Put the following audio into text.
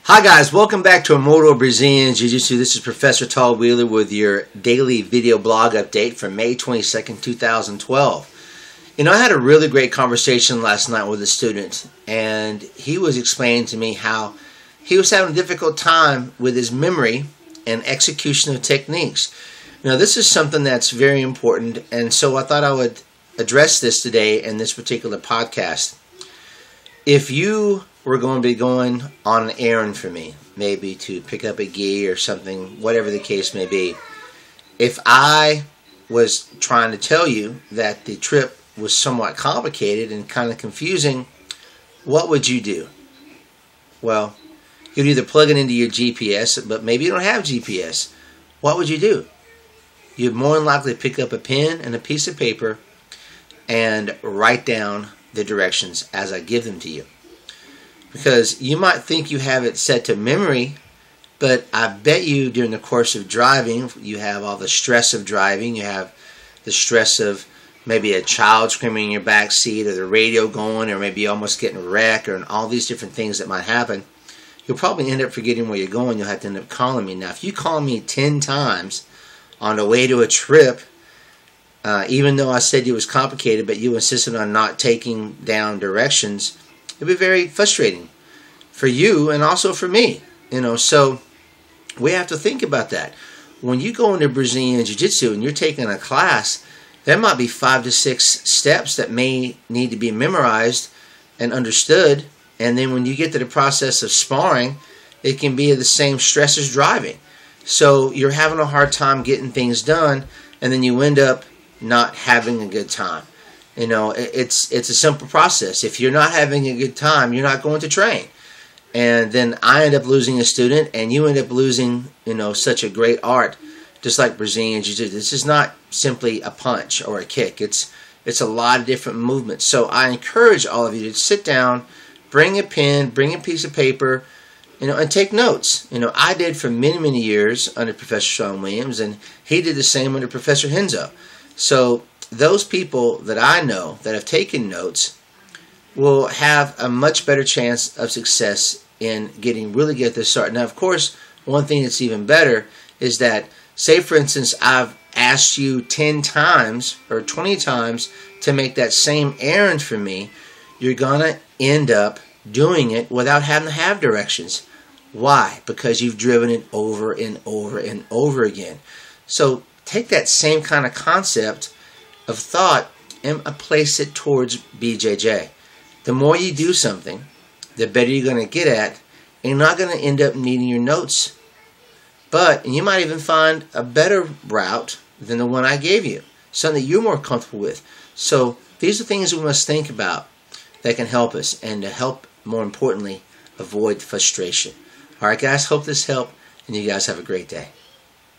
Hi guys, welcome back to Immortal BJJ. This is Professor Todd Wheeler with your daily video blog update for May 22nd, 2012. You know, I had a really great conversation last night with a student, and he was explaining to me how he was having a difficult time with his memory and execution of techniques. You know, this is something that's very important, and so I thought I would address this today in this particular podcast. If you were going to be going on an errand for me, maybe to pick up a gi or something, whatever the case may be, if I was trying to tell you that the trip was somewhat complicated and kind of confusing, what would you do? Well, you'd either plug it into your GPS, but maybe you don't have GPS. What would you do? You'd more than likely pick up a pen and a piece of paper and write down the directions as I give them to you. Because you might think you have it set to memory, but I bet you during the course of driving, you have all the stress of driving, you have the stress of maybe a child screaming in your back seat, or the radio going, or maybe almost getting wrecked, or all these different things that might happen. You'll probably end up forgetting where you're going. You'll have to end up calling me. Now, if you call me 10 times on the way to a trip, even though I said it was complicated, but you insisted on not taking down directions, it'd be very frustrating for you and also for me. You know, so we have to think about that. When you go into Brazilian Jiu-Jitsu and you're taking a class, there might be 5 to 6 steps that may need to be memorized and understood. And then when you get to the process of sparring, it can be the same stress as driving. So you're having a hard time getting things done, and then you end up not having a good time. You know, it's a simple process. If you're not having a good time, you're not going to train. And then I end up losing a student, and you end up losing, you know, such a great art, just like Brazilian Jiu-Jitsu. This is not simply a punch or a kick. It's a lot of different movements. So I encourage all of you to sit down, bring a pen, bring a piece of paper, you know, and take notes. You know, I did for many, many years under Professor Sean Williams, and he did the same under Professor Henzo. So those people that I know that have taken notes will have a much better chance of success in getting really good at this start. Now, of course, one thing that's even better is that, say for instance, I've asked you 10 times or 20 times to make that same errand for me, you're going to end up doing it without having to have directions. Why? Because you've driven it over and over and over again. So take that same kind of concept of thought and place it towards BJJ. The more you do something, the better you're going to get at, and you're not going to end up needing your notes. But you might even find a better route than the one I gave you, something that you're more comfortable with. So these are things we must think about that can help us, and to help, more importantly, avoid frustration. All right, guys, hope this helped, and you guys have a great day.